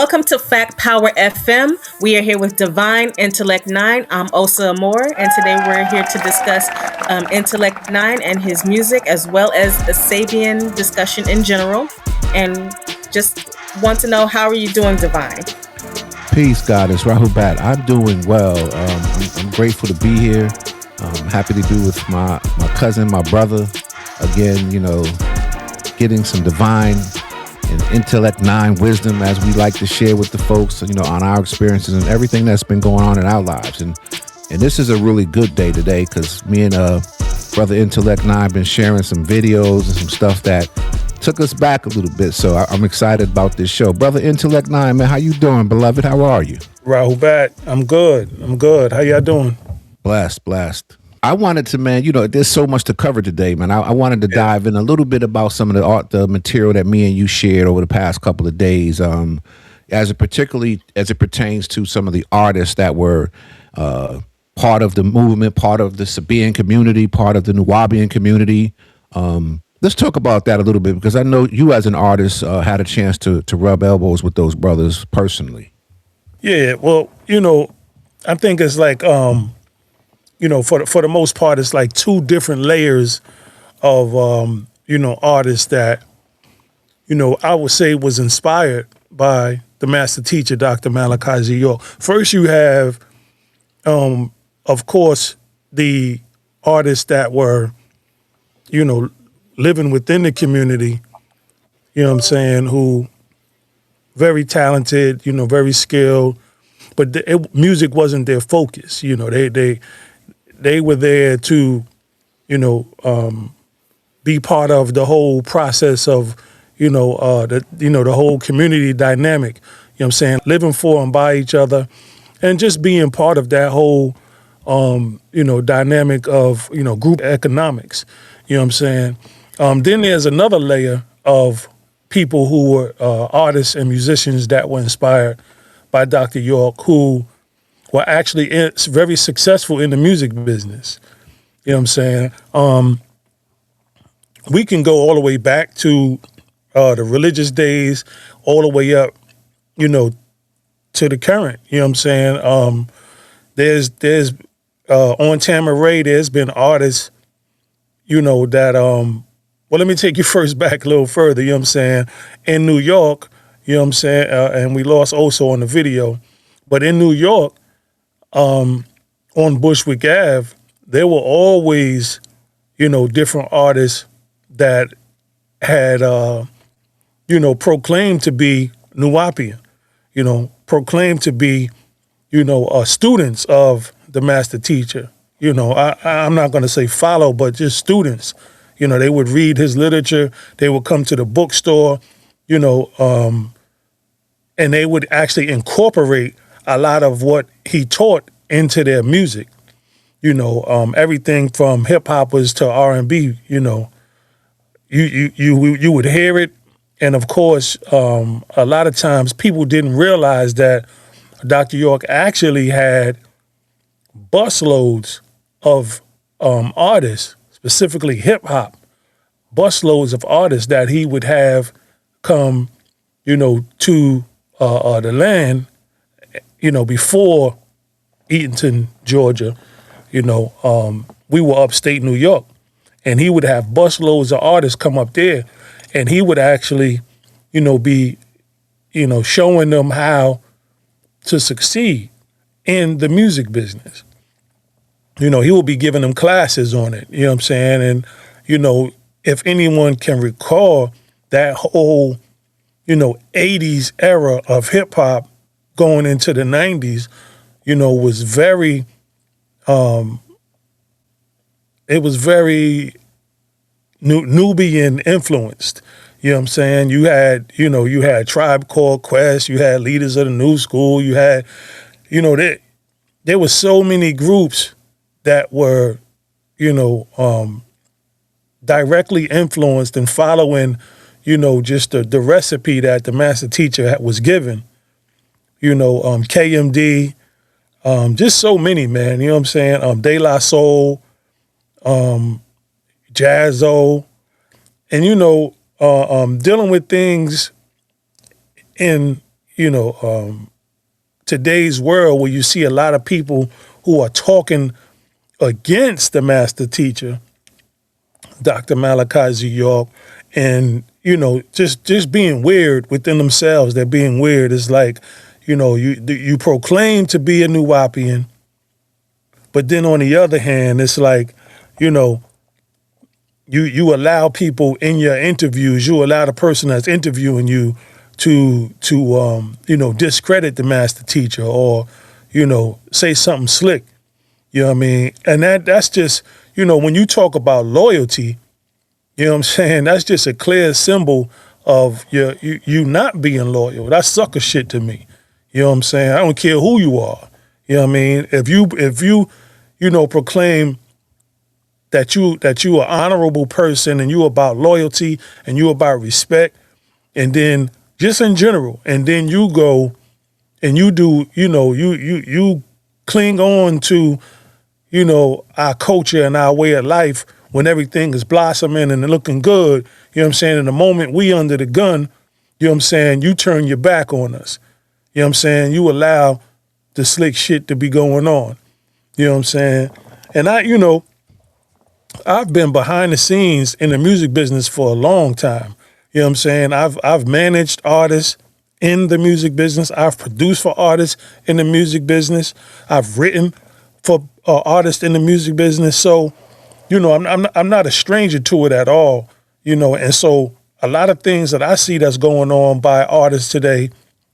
Welcome to Fact Power FM. We are here with Divine Intellect 9. I'm Osa Amore, and today we're here to discuss Intellect 9 and his music, as well as the Sabian discussion in general. And just want to know, how are you doing, Divine? Peace, Goddess. Rahubat. I'm doing well. I'm grateful to be here. I'm happy to be with my cousin, my brother. Again, getting some divine and intellect 9 wisdom as we like to share with the folks, on our experiences and everything that's been going on in our lives. And this is a really good day today because me and brother intellect 9 been sharing some videos and some stuff that took us back a little bit. So I'm excited about this show. Brother intellect 9, man, how you doing, beloved? How are you? Rahubat, I'm good. How y'all doing? Blessed. I wanted to, man, there's so much to cover today, man. I wanted to dive in a little bit about some of the material that me and you shared over the past couple of days, as it pertains to some of the artists that were part of the movement, part of the Sabian community, part of the Nuwaubian community. Let's talk about that a little bit, because I know you as an artist had a chance to rub elbows with those brothers personally. Yeah, well, I think it's like, for the most part, it's like two different layers of, artists that, I would say was inspired by the master teacher, Dr. Malachi Z. First, you have, of course, the artists that were, living within the community, who very talented, very skilled, but music wasn't their focus. They were there to, be part of the whole process of, the whole community dynamic. Living for and by each other, and just being part of that whole, dynamic of, group economics. Then there's another layer of people who were artists and musicians that were inspired by Dr. York, who were actually very successful in the music business. We can go all the way back to the religious days, all the way up, to the current. There's on Tamaray, there's been artists, that well, let me take you first back a little further, in New York, and we lost also on the video, but in New York, on Bushwick Ave, there were always, different artists that had, proclaimed to be Nuwaubian, proclaimed to be, students of the master teacher. I'm not going to say follow, but just students. They would read his literature. They would come to the bookstore, and they would actually incorporate a lot of what he taught into their music. Everything from hip hoppers to R&B. You would hear it, and of course, a lot of times people didn't realize that Dr. York actually had busloads of artists, specifically hip hop, busloads of artists that he would have come, to the land, before Eatonton, Georgia. We were upstate New York, and he would have busloads of artists come up there, and he would actually, be, showing them how to succeed in the music business. He will be giving them classes on it, And, if anyone can recall that whole, 80s era of hip hop going into the 90s, was very, it was very Nubian influenced. You had, you had Tribe Called Quest, you had Leaders of the New School, you had, there were so many groups that were, directly influenced and following, just the recipe that the master teacher was given. KMD, just so many, man. De La Soul, Jazzo, and dealing with things in you know, today's world where you see a lot of people who are talking against the master teacher, Dr. Malachi Z York, and just being weird within themselves. They're being weird. It's like, you proclaim to be a Nuwapian, but then on the other hand, it's like, you allow people in your interviews, you allow the person that's interviewing you to discredit the master teacher, or say something slick. You know what I mean? And that's just, when you talk about loyalty, you know what I'm saying? That's just a clear symbol of you not being loyal. That's sucker shit to me. You know what I'm saying? I don't care who you are. You know what I mean? If you proclaim that you are honorable person, and you about loyalty, and you about respect, and then just in general, and then you go and you do, you cling on to, our culture and our way of life when everything is blossoming and looking good. You know what I'm saying? In the moment we under the gun, you know what I'm saying, you turn your back on us. You know what I'm saying? You allow the slick shit to be going on. You know what I'm saying? And I've been behind the scenes in the music business for a long time. You know what I'm saying? I've managed artists in the music business. I've produced for artists in the music business. I've written for artists in the music business. So, I'm not a stranger to it at all. And so a lot of things that I see that's going on by artists today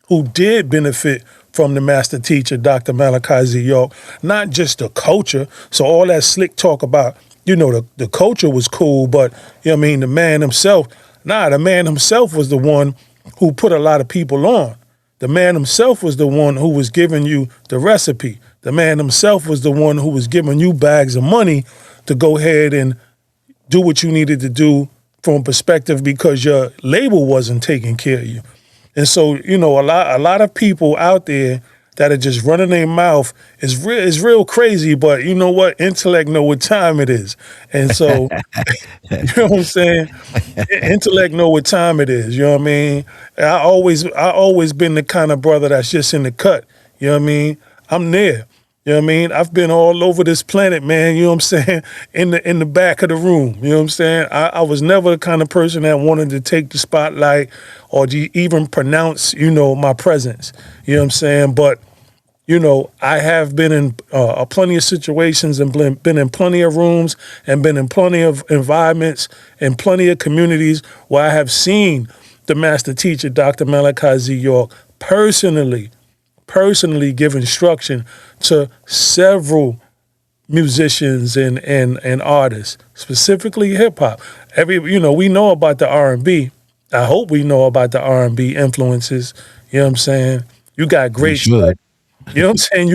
who did benefit from the master teacher, Dr. Malachi Z York, not just the culture. So all that slick talk about, the culture was cool, but, the man himself, the man himself was the one who put a lot of people on. The man himself was the one who was giving you the recipe. The man himself was the one who was giving you bags of money to go ahead and do what you needed to do from a perspective, because your label wasn't taking care of you. And so, a lot of people out there that are just running their mouth is real crazy, but you know what? Intellect know what time it is. And so, you know what I'm saying? Intellect know what time it is. You know what I mean? I always been the kind of brother that's just in the cut. You know what I mean? I'm there. You know what I mean? I've been all over this planet, man. You know what I'm saying? In the back of the room. You know what I'm saying? I was never the kind of person that wanted to take the spotlight or even pronounce, my presence. You know what I'm saying? But, I have been in plenty of situations, and been in plenty of rooms, and been in plenty of environments and plenty of communities where I have seen the master teacher, Dr. Malachi Z York, personally give instruction to several musicians and artists, specifically hip hop. We know about the R&B. I hope we know about the R&B influences. You know what I'm saying? You got greats like, you know what I'm saying?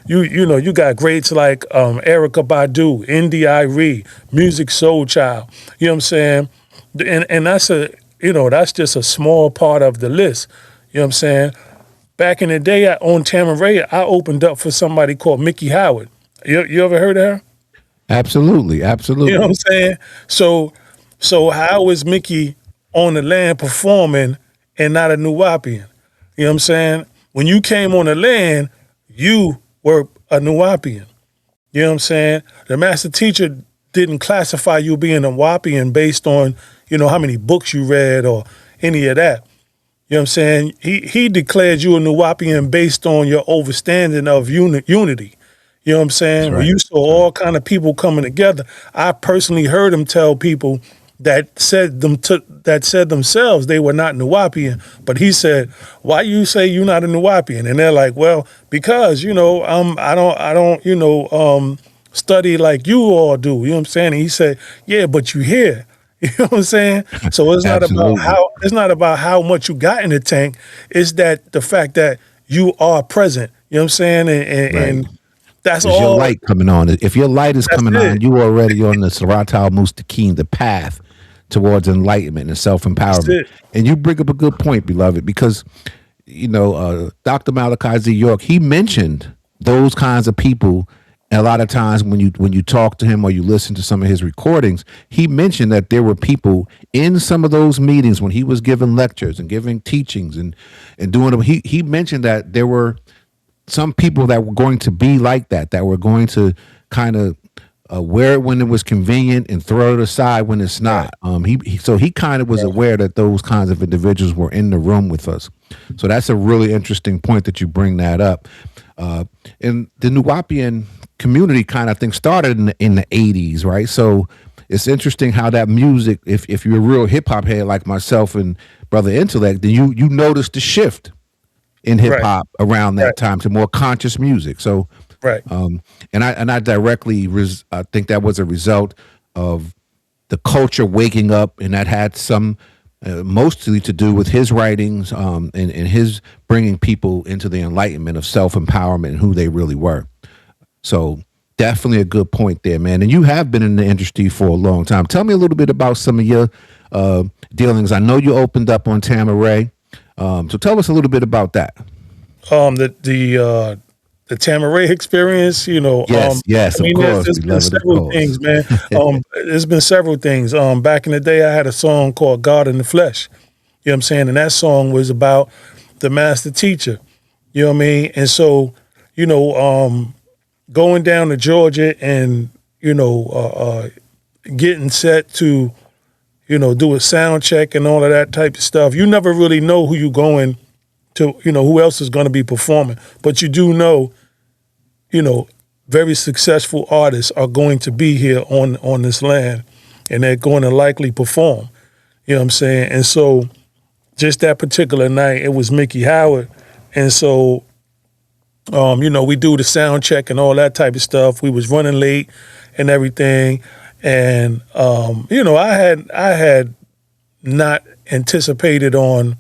You got greats like Erykah Badu, Indie Music Soul Child. You know what I'm saying? And that's that's just a small part of the list. You know what I'm saying? Back in the day on Tamaray, I opened up for somebody called Mickey Howard. You ever heard of her? Absolutely. You know what I'm saying? So how is Mickey on the land performing and not a Nuwapian? You know what I'm saying? When you came on the land, you were a Nuwapian. You know what I'm saying? The master teacher didn't classify you being a Nuwapian based on, how many books you read or any of that. You know what I'm saying? He declared you a Nuwapian based on your understanding of unity. You know what I'm saying? Right. We used to all kind of people coming together. I personally heard him tell people that said themselves they were not Nuwapian, but he said, "Why you say you're not a Nuwapian?" And they're like, "Well, because I don't study like you all do." You know what I'm saying? And he said, "Yeah, but you here." You know what I'm saying? So it's not about how much you got in the tank. It's that the fact that you are present. You know what I'm saying? And that's all. Your light coming on. If your light is coming on, you already on the Siratal Mustaqim, the path towards enlightenment and self-empowerment. And you bring up a good point, beloved, because Dr. Malachi Z York, he mentioned those kinds of people And a lot of times when you talk to him or you listen to some of his recordings, he mentioned that there were people in some of those meetings when he was giving lectures and giving teachings and doing them. He mentioned that there were some people that were going to be like that were going to kind of wear it when it was convenient and throw it aside when it's not. So he kind of was aware that those kinds of individuals were in the room with us. So that's a really interesting point that you bring that up. And the Nuwapian community kind of thing started in the 80s, right? So it's interesting how that music, if you're a real hip hop head like myself and Brother Intellect, then you notice the shift in hip hop around that time to more conscious music. So and I directly I think that was a result of the culture waking up, and that had some mostly to do with his writings and his bringing people into the enlightenment of self-empowerment and who they really were. So definitely a good point there, man. And you have been in the industry for a long time. Tell me a little bit about some of your dealings. I know you opened up on Tamaray. So tell us a little bit about that. The Tamaray experience, Yes, of course. There's been several things, man. There's been several things. Back in the day, I had a song called God in the Flesh. You know what I'm saying? And that song was about the master teacher. You know what I mean? And so, going down to Georgia and, getting set to, do a sound check and all of that type of stuff. You never really know who you're going to, who else is going to be performing. But you do know, very successful artists are going to be here on this land, and they're going to likely perform. You know what I'm saying? And so just that particular night, it was Mickey Howard. And so, we do the sound check and all that type of stuff. We was running late and everything. And, I had not anticipated on,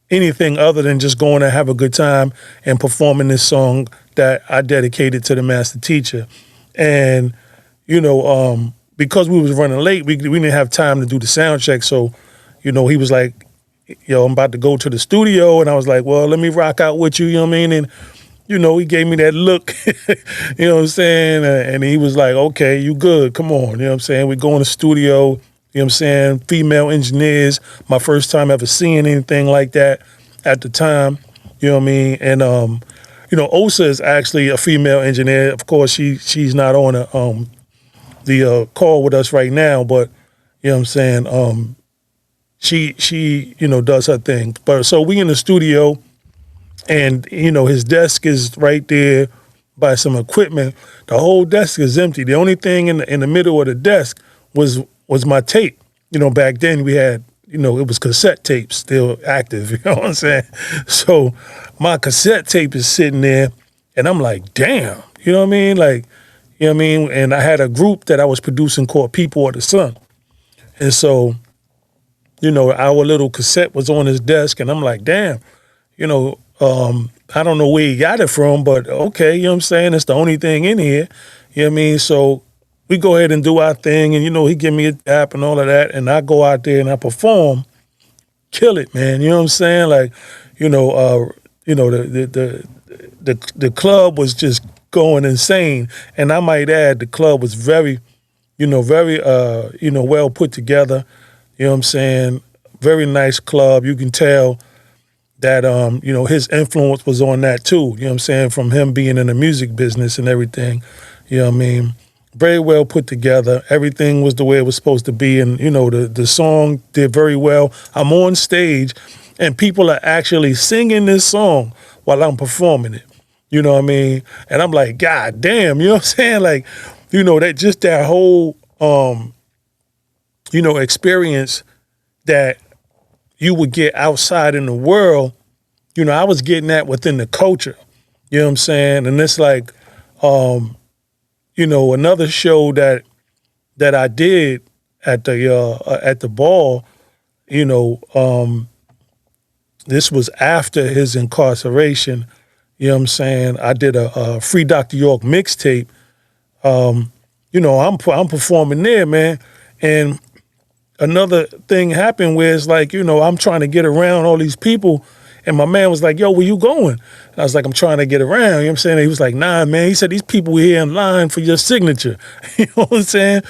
anything other than just going to have a good time and performing this song that I dedicated to the master teacher. And, because we was running late, we didn't have time to do the sound check. So, he was like, I'm about to go to the studio. And I was like, well, let me rock out with you, you know what I mean? And, he gave me that look, you know what I'm saying? And he was like, okay, you good, come on, you know what I'm saying? We go in the studio, you know what I'm saying? Female engineers, my first time ever seeing anything like that at the time, you know what I mean? And, Osa is actually a female engineer. Of course, she's not on the call with us right now, but, you know what I'm saying? She does her thing. But so we in the studio, and, his desk is right there by some equipment. The whole desk is empty. The only thing in the middle of the desk was my tape. Back then we had, it was cassette tapes still active, you know what I'm saying? So my cassette tape is sitting there, and I'm like, damn, you know what I mean? Like, you know what I mean? And I had a group that I was producing called People of the Sun. And so, our little cassette was on his desk, and I'm like, damn, I don't know where he got it from, but okay, you know what I'm saying? It's the only thing in here, you know what I mean? So we go ahead and do our thing, and, he give me a tap and all of that, and I go out there and I perform, kill it, man, you know what I'm saying? Like, the club was just going insane, and I might add, the club was very well put together, you know what I'm saying? Very nice club. You can tell that, his influence was on that too, you know what I'm saying? From him being in the music business and everything, you know what I mean? Very well put together. Everything was the way it was supposed to be. And, the song did very well. I'm on stage and people are actually singing this song while I'm performing it. You know what I mean? And I'm like, God damn, you know what I'm saying? Like, that whole, experience that you would get outside in the world, I was getting that within the culture. You know what I'm saying? And it's like, another show that I did at the ball, this was after his incarceration. You know what I'm saying? I did a Free Dr. York mixtape. I'm performing there, man. And another thing happened where it's like, I'm trying to get around all these people, And my man was like, yo, where you going? And I was like, I'm trying to get around. You know what I'm saying? And he was like, nah, man. He said, these people were here in line for your signature. You know what I'm saying?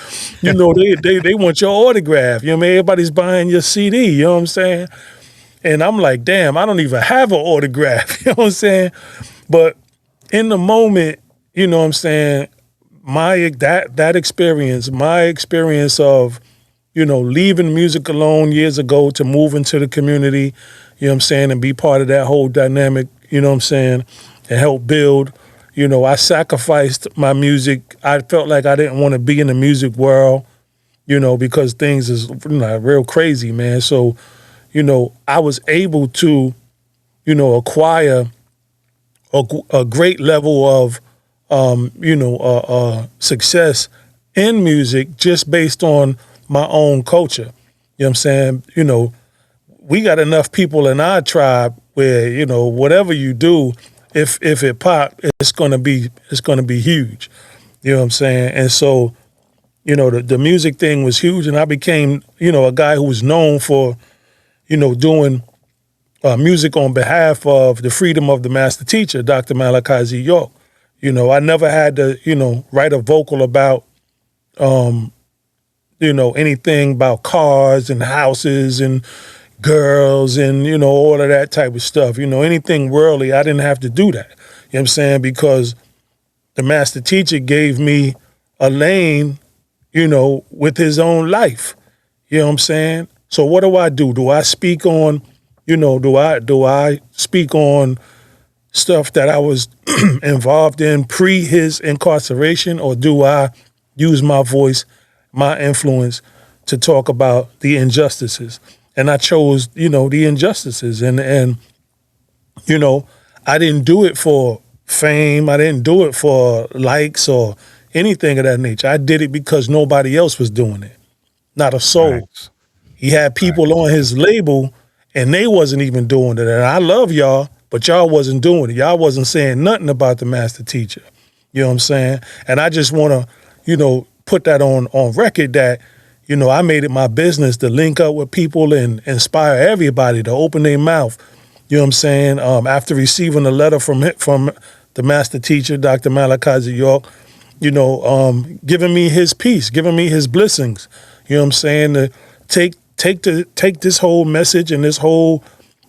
You know, they want your autograph. You know what I mean? Everybody's buying your CD. You know what I'm saying? And I'm like, damn, I don't even have an autograph. You know what I'm saying? But in the moment, you know what I'm saying, that experience, my experience of, you know, leaving music alone years ago to move into the community, you know what I'm saying, and be part of that whole dynamic, you know what I'm saying, and help build. You know, I sacrificed my music. I felt like I didn't want to be in the music world, you know, because things is, you know, real crazy, man. So, you know, I was able to, you know, acquire a great level of, success in music just based on my own culture. You know what I'm saying? You know, we got enough people in our tribe where, you know, whatever you do, if it pop, it's gonna be huge. You know what I'm saying? And so, you know, the music thing was huge, and I became, you know, a guy who was known for, you know, doing music on behalf of the freedom of the master teacher, Dr. Malachi Z. York. You know, I never had to, you know, write a vocal about, you know, anything about cars and houses and girls and, you know, all of that type of stuff. You know, anything worldly, I didn't have to do that. You know what I'm saying? Because the master teacher gave me a lane, you know, with his own life. You know what I'm saying? So what do? Do I speak on, you know, do I speak on stuff that I was involved in pre his incarceration, or do I use my voice, my influence to talk about the injustices? And I chose, you know, the injustices. And you know, I didn't do it for fame. I didn't do it for likes or anything of that nature. I did it because nobody else was doing it. Not a soul. Right. He had people on his label and they wasn't even doing it. And I love y'all, but y'all wasn't doing it. Y'all wasn't saying nothing about the master teacher. You know what I'm saying? And I just want to, you know, put that on record that, you know, I made it my business to link up with people and inspire everybody to open their mouth. You know what I'm saying? After receiving a letter from the master teacher, Dr. Malachi Z. York, you know, giving me his peace, giving me his blessings. You know what I'm saying? To take this whole message and this whole,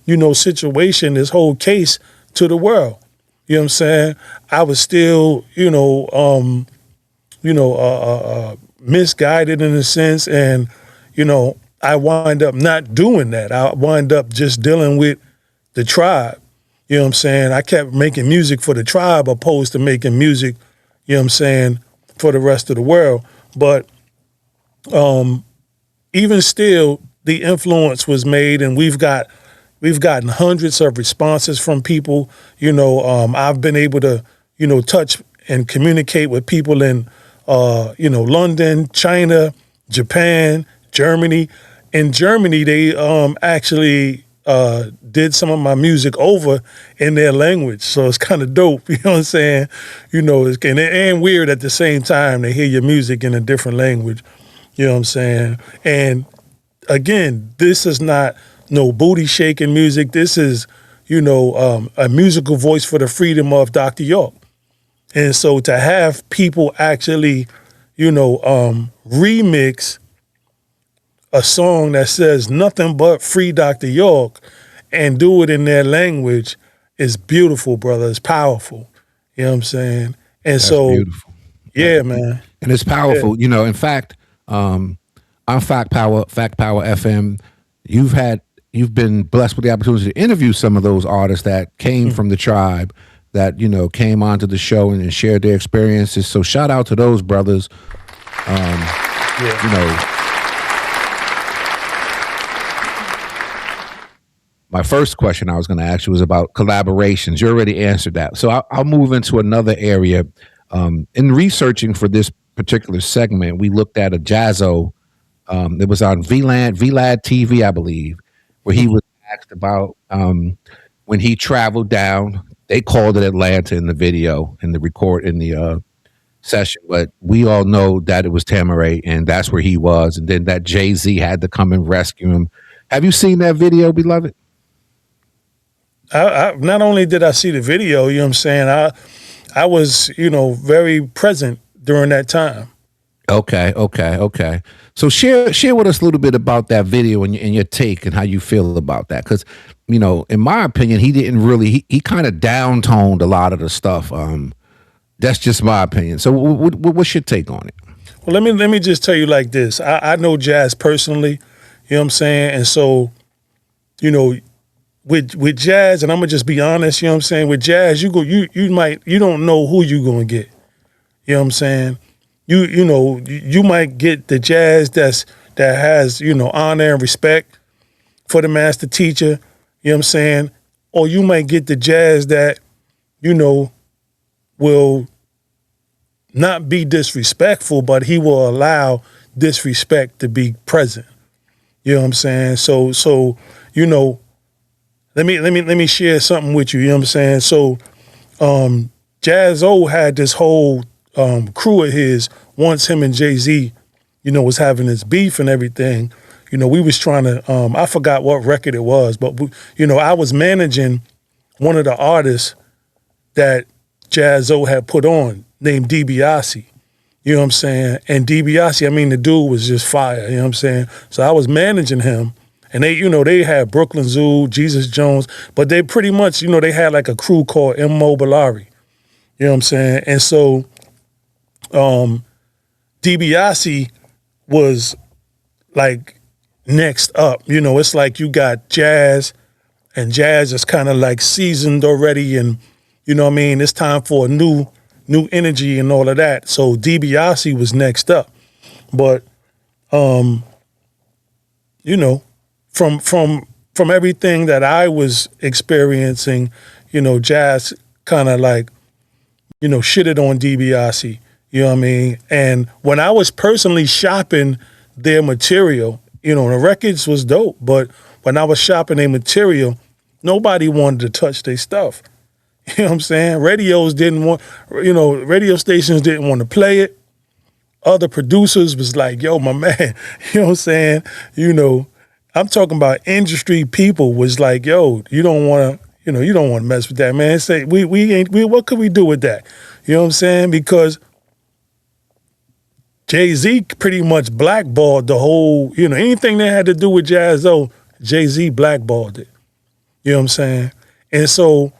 you know, situation, this whole case to the world. You know what I'm saying? I was still, misguided in a sense, and you know, I wind up not doing that. I wind up just dealing with the tribe. You know what I'm saying? I kept making music for the tribe opposed to making music, you know what I'm saying, for the rest of the world. But even still, the influence was made, and we've gotten hundreds of responses from people. You know, I've been able to, you know, touch and communicate with people in, London, China, Japan, Germany. In Germany, they actually did some of my music over in their language, so it's kind of dope. You know what I'm saying? You know, and weird at the same time to hear your music in a different language. You know what I'm saying? And again, this is not no booty shaking music. This is, you know, a musical voice for the freedom of Dr. York. And so to have people actually, you know, remix a song that says nothing but free Dr. York and do it in their language is beautiful, brother. It's powerful. You know what I'm saying? And That's so, beautiful. yeah, man. And it's powerful. You know, in fact, on Fact Power FM, you've been blessed with the opportunity to interview some of those artists that came from the tribe, that, you know, came onto the show and shared their experiences. So shout out to those brothers. You know, my first question I was going to ask you was about collaborations. You already answered that. So I'll move into another area. In researching for this particular segment, we looked at a Jazzo. It was on VLAD TV, I believe, where he was asked about when he traveled down. They called it Atlanta in the video, in the session, but we all know that it was Tamaray, and that's where he was. And then that Jay-Z had to come and rescue him. Have you seen that video, beloved? I not only did I see the video, you know what I'm saying, I was, very present during that time. Okay. So share with us a little bit about that video and your take and how you feel about that, because in my opinion, he didn't really he kind of downtoned a lot of the stuff. That's just my opinion. So what's your take on it? Well, let me just tell you like this. I know Jazz personally, you know what I'm saying, and so with Jazz, and I'm gonna just be honest, you know what I'm saying. With Jazz, you don't know who you gonna get. You know what I'm saying. You might get the Jazz that has honor and respect for the master teacher. You know what I'm saying, or you might get the Jazz that will not be disrespectful, but he will allow disrespect to be present. You know what I'm saying? So let me share something with you. You know what I'm saying? So Jazz O had this whole crew of his once him and Jay-Z, was having this beef and everything. We was trying to I forgot what record it was, but I was managing one of the artists that Jazz O had put on named DiBiase. You know what I'm saying? And DiBiase, I mean, the dude was just fire. You know what I'm saying? So I was managing him, and they had Brooklyn Zoo, Jesus Jones, but they pretty much, they had like a crew called Immobiliari. You know what I'm saying? And so DiBiase was like next up. It's like you got Jazz, and Jazz is kind of like seasoned already, and what I mean, it's time for a new energy and all of that. So DiBiase was next up. But from everything that I was experiencing, Jazz kind of like, shitted on DiBiase. You know what I mean? And when I was personally shopping their material, the records was dope, but when I was shopping their material, nobody wanted to touch their stuff. You know what I'm saying? Radio stations didn't want to play it. Other producers was like, yo, my man, you know what I'm saying? I'm talking about industry people was like, yo, you don't want to mess with that, man. Say, what could we do with that? You know what I'm saying? Because Jay-Z pretty much blackballed the whole, anything that had to do with Jazz O, Jay-Z blackballed it. You know what I'm saying? And so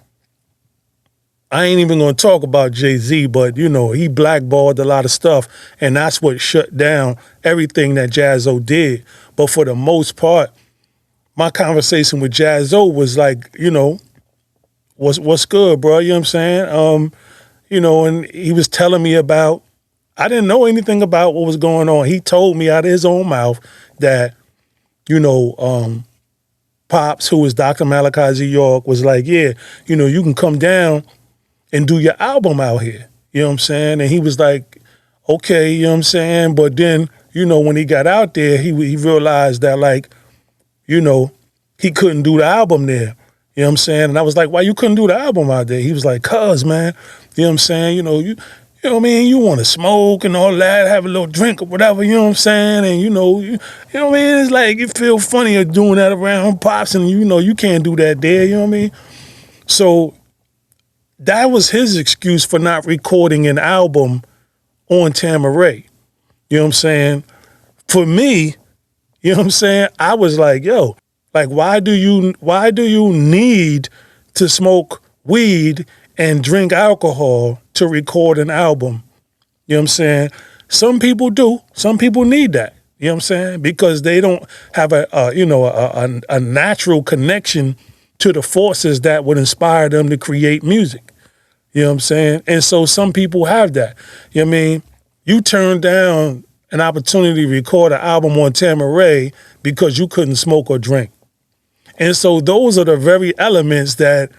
I ain't even gonna talk about Jay-Z, but he blackballed a lot of stuff, and that's what shut down everything that Jazz-O did. But for the most part, my conversation with Jazz-O was like, what's good, bro? You know what I'm saying? And he was telling me about, I didn't know anything about what was going on. He told me out of his own mouth that, Pops, who was Dr. Malachi Z York, was like, yeah, you can come down and do your album out here. You know what I'm saying? And he was like, okay, you know what I'm saying? But then, when he got out there, he realized that, like, he couldn't do the album there. You know what I'm saying? And I was like, why you couldn't do the album out there? He was like, cuz, man, you know what I'm saying? You know what I mean? You want to smoke and all that, have a little drink or whatever, you know what I'm saying? And, you know what I mean? It's like, you feel funnier doing that around Pops, and, you can't do that there, you know what I mean? So that was his excuse for not recording an album on Tamaray. You know what I'm saying? For me, you know what I'm saying? I was like, yo, like, why do you need to smoke weed and drink alcohol to record an album? You know what I'm saying? Some people do. Some people need that. You know what I'm saying? Because they don't have a natural connection to the forces that would inspire them to create music. You know what I'm saying? And so some people have that. You know what I mean? You turn down an opportunity to record an album on Tamaray because you couldn't smoke or drink. And so those are the very elements that,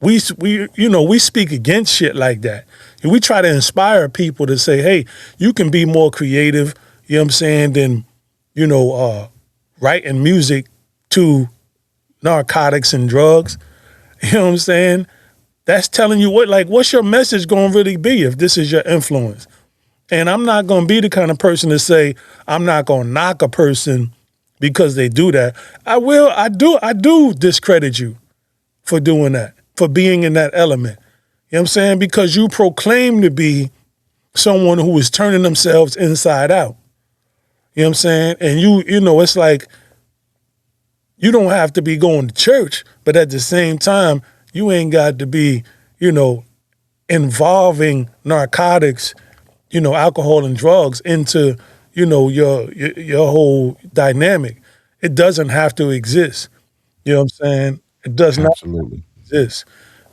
we speak against shit like that. And we try to inspire people to say, hey, you can be more creative, you know what I'm saying, than, writing music to narcotics and drugs. You know what I'm saying? That's telling you what's your message going to really be if this is your influence? And I'm not going to be the kind of person to say I'm not going to knock a person because they do that. I do discredit you for doing that, for being in that element. You know what I'm saying? Because you proclaim to be someone who is turning themselves inside out. You know what I'm saying? And you know, it's like you don't have to be going to church, but at the same time, you ain't got to be, you know, involving narcotics, you know, alcohol and drugs into, you know, your whole dynamic. It doesn't have to exist. You know what I'm saying? It does not Absolutely. exist.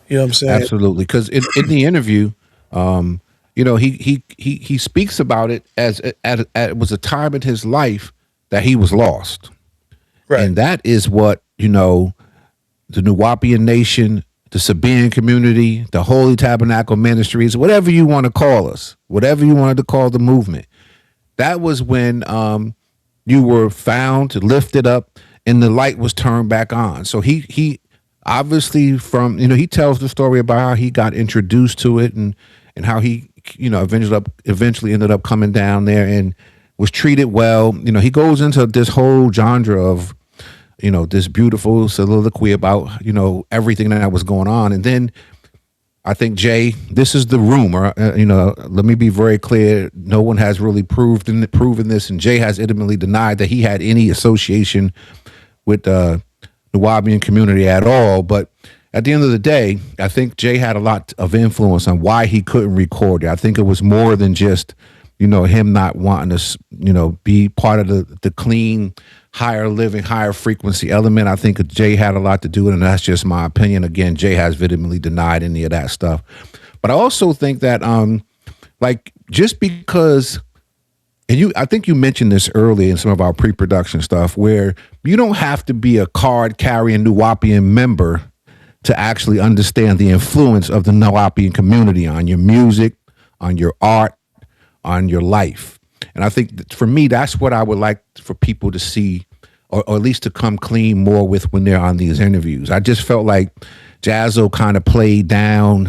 You know what I'm saying? Absolutely. Because in the interview, you know, he speaks about it as it was a time in his life that he was lost. Right. And that is what, you know, the Nuwapian Nation, the Sabian community, the Holy Tabernacle Ministries, whatever you want to call us, whatever you wanted to call the movement. That was when you were found, lifted up, and the light was turned back on. So he obviously from, you know, he tells the story about how he got introduced to it and how he, you know, eventually ended up coming down there and was treated well. You know, he goes into this whole genre of, you know, this beautiful soliloquy about, you know, everything that was going on. And then I think, Jay, this is the rumor. You know, let me be very clear. No one has really proven this, and Jay has intimately denied that he had any association with the Nuwabian community at all. But at the end of the day, I think Jay had a lot of influence on why he couldn't record it. I think it was more than just, you know, him not wanting to, you know, be part of the clean, higher living, higher frequency element. I think Jay had a lot to do with it, and that's just my opinion. Again, Jay has vehemently denied any of that stuff. But I also think that, like, just because, and I think you mentioned this earlier in some of our pre-production stuff, where you don't have to be a card-carrying Nuwapian member to actually understand the influence of the Nuwapian community on your music, on your art, on your life. And I think that for me, that's what I would like for people to see, or at least to come clean more with when they're on these interviews. I just felt like Jazzo kind of played down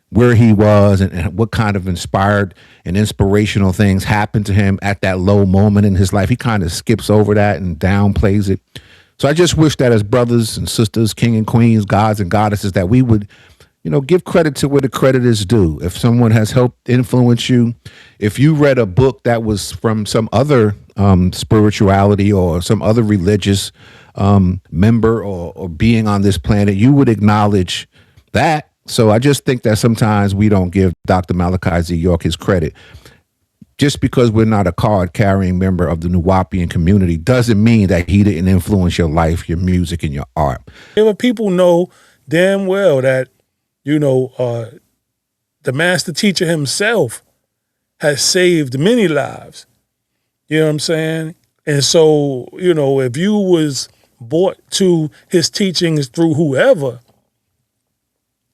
where he was and what kind of inspired and inspirational things happened to him at that low moment in his life. He kind of skips over that and downplays it. So I just wish that as brothers and sisters, king and queens, gods and goddesses, that we would, you know, give credit to where the credit is due. If someone has helped influence you, if you read a book that was from some other spirituality or some other religious member or being on this planet, you would acknowledge that. So I just think that sometimes we don't give Dr. Malachi Z. York his credit. Just because we're not a card-carrying member of the Nuwapian community doesn't mean that he didn't influence your life, your music, and your art. If people know damn well that, you know, the master teacher himself has saved many lives. You know what I'm saying? And so, you know, if you was brought to his teachings through whoever,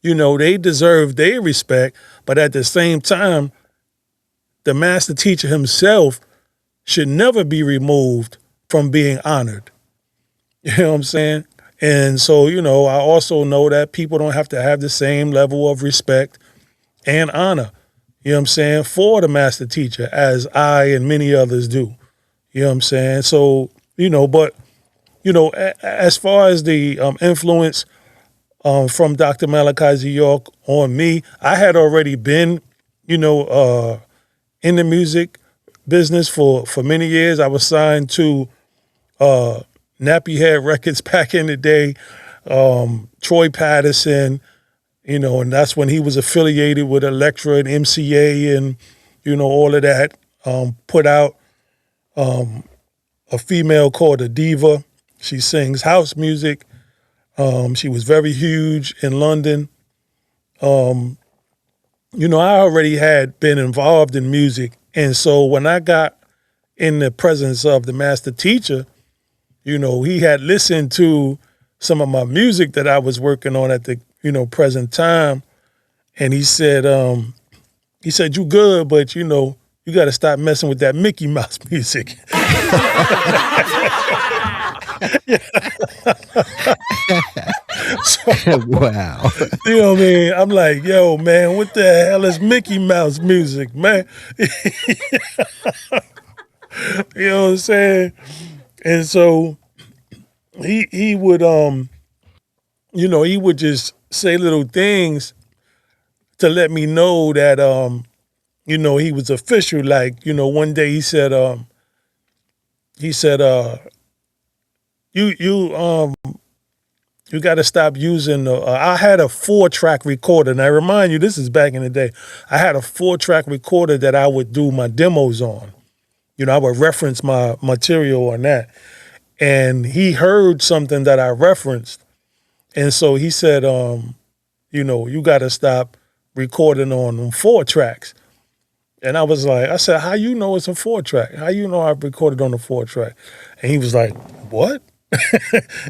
you know, they deserve their respect. But at the same time, the master teacher himself should never be removed from being honored. You know what I'm saying? And so, you know, I also know that people don't have to have the same level of respect and honor, you know what I'm saying, for the master teacher as I and many others do. You know what I'm saying? So, you know, but, you know, as far as the influence from Dr. Malachi Z. York on me, I had already been, you know, in the music business for many years. I was signed to Nappy Head Records back in the day, Troy Patterson, you know, and that's when he was affiliated with Elektra and MCA and, you know, all of that. Put out a female called a diva. She sings house music. She was very huge in London. You know, I already had been involved in music. And so when I got in the presence of the master teacher, you know, he had listened to some of my music that I was working on at the, you know, present time. And he said, you good, but, you know, you got to stop messing with that Mickey Mouse music. So, Wow. you know what I mean? I'm like, yo, man, what the hell is Mickey Mouse music, man? You know what I'm saying? And so he would he would just say little things to let me know that he was official. Like, one day he said you you got to stop using I had a 4-track recorder. And I remind you, this is back in the day. I had a 4-track recorder that I would do my demos on. I would reference my material on that. And he heard something that I referenced. And so he said, you got to stop recording on them 4 tracks. And I said, how you know it's a 4-track? How you know I recorded on a 4-track? And he was like, what?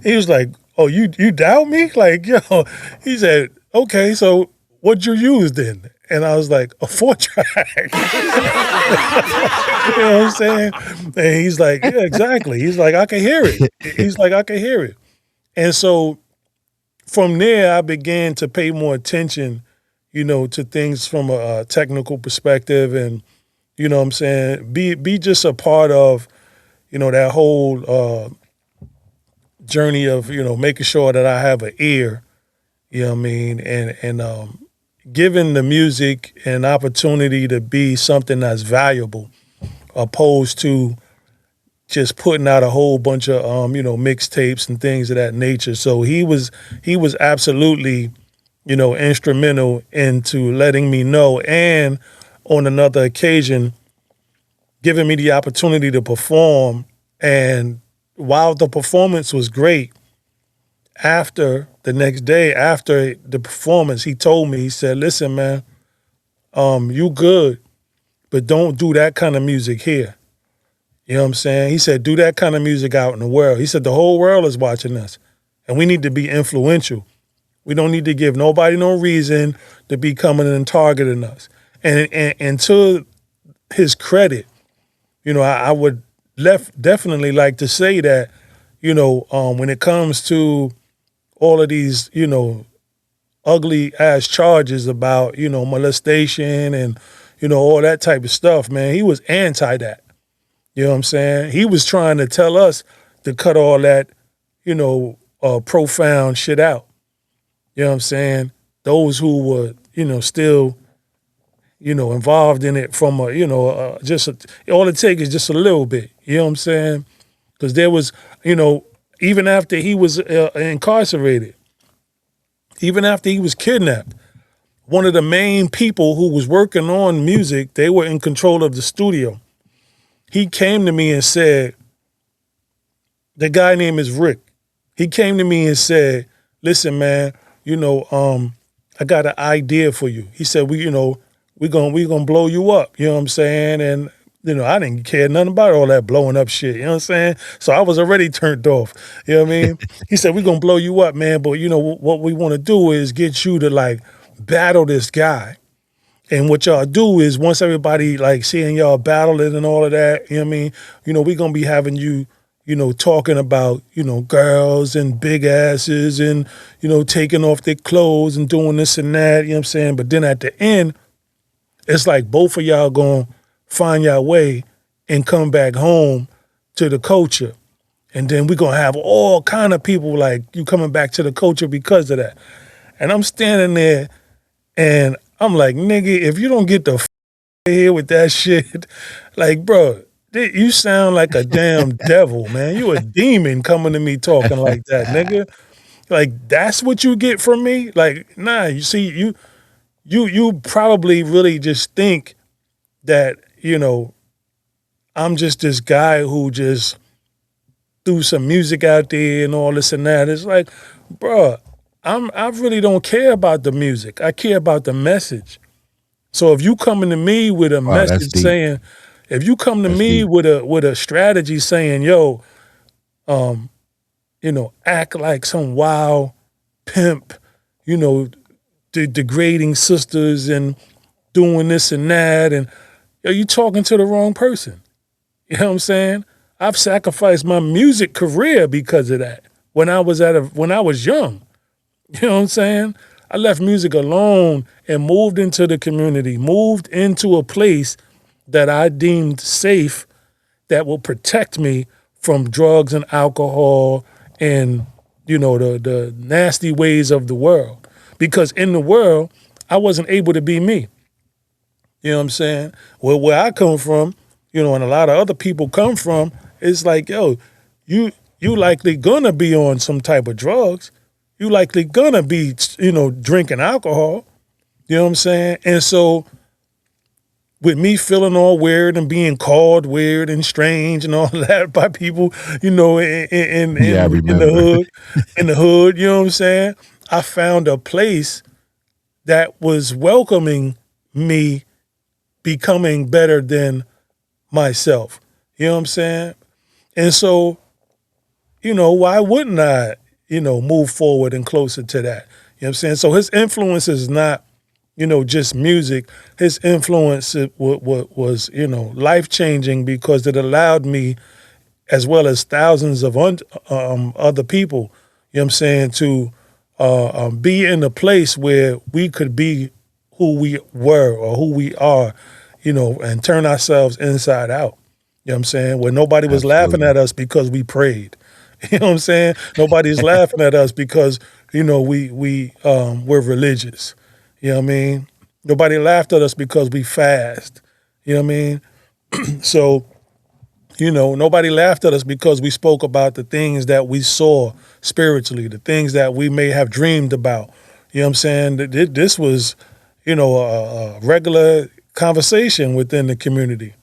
He was like, oh, you doubt me? Like, yo, he said, okay, so what'd you use then? And I was like, a 4-track. You know what I'm saying? And he's like, yeah, exactly. He's like, I can hear it. He's like, I can hear it. And so from there, I began to pay more attention, to things from a technical perspective, and you know what I'm saying, be just a part of, that whole journey of, making sure that I have an ear, you know what I mean, and giving the music an opportunity to be something that's valuable, opposed to just putting out a whole bunch of mixtapes and things of that nature. So he was absolutely, instrumental into letting me know, and on another occasion giving me the opportunity to perform. And while the performance was great, after the next day, after the performance, he told me, he said, listen, man, you good, but don't do that kind of music here. You know what I'm saying? He said, do that kind of music out in the world. He said, the whole world is watching us, and we need to be influential. We don't need to give nobody no reason to be coming and targeting us. And to his credit, I would definitely like to say that, when it comes to all of these, ugly ass charges about, molestation and, all that type of stuff, man, he was anti that. You know what I'm saying? He was trying to tell us to cut all that, profound shit out. You know what I'm saying? Those who were, still, involved in it from all it takes is just a little bit. You know what I'm saying? Because there was, even after he was incarcerated, even after he was kidnapped, one of the main people who was working on music, they were in control of the studio. He came to me and said, the guy name is Rick. He came to me and said, listen, man, I got an idea for you. He said, we gonna blow you up. You know what I'm saying? And, I didn't care nothing about all that blowing up shit. You know what I'm saying? So I was already turned off. You know what I mean? He said, we gonna blow you up, man. But what we want to do is get you to like battle this guy. And what y'all do is, once everybody like seeing y'all battle it and all of that, you know what I mean? We're gonna be having you, talking about, girls and big asses and, taking off their clothes and doing this and that, you know what I'm saying? But then at the end, it's like both of y'all gonna find your way and come back home to the culture. And then we're gonna have all kind of people like you coming back to the culture because of that. And I'm standing there and I'm like, nigga, if you don't get the here with that shit, like, bro, you sound like a damn devil, man. You a demon coming to me talking like that, nigga. Like, that's what you get from me? Like, nah, you see, you probably really just think that, I'm just this guy who just threw some music out there and all this and that. It's like, bro, I really don't care about the music. I care about the message. So if you coming to me with a message saying, if you come to me with a strategy saying, yo, act like some wild pimp, degrading sisters and doing this and that, and you talking to the wrong person. You know what I'm saying? I've sacrificed my music career because of that. When I was young, you know what I'm saying? I left music alone and moved into the community, moved into a place that I deemed safe, that will protect me from drugs and alcohol and, the nasty ways of the world. Because in the world, I wasn't able to be me. You know what I'm saying? Well, where I come from, and a lot of other people come from, it's like, yo, you likely gonna be on some type of drugs. You likely gonna be, drinking alcohol. You know what I'm saying? And so with me feeling all weird and being called weird and strange and all that by people, in Yeah, I the remember. hood, you know what I'm saying? I found a place that was welcoming me becoming better than myself. You know what I'm saying? And so, why wouldn't I, move forward and closer to that? You know what I'm saying? So his influence is not, just music. His influence was, life-changing because it allowed me, as well as thousands of other people, you know what I'm saying, to be in a place where we could be who we were or who we are, and turn ourselves inside out. You know what I'm saying? Where nobody was laughing Absolutely. at us because we prayed. You know what I'm saying? Nobody's laughing at us because, we're religious. You know what I mean? Nobody laughed at us because we fast. You know what I mean? So, nobody laughed at us because we spoke about the things that we saw spiritually, the things that we may have dreamed about. You know what I'm saying? This was, a regular conversation within the community.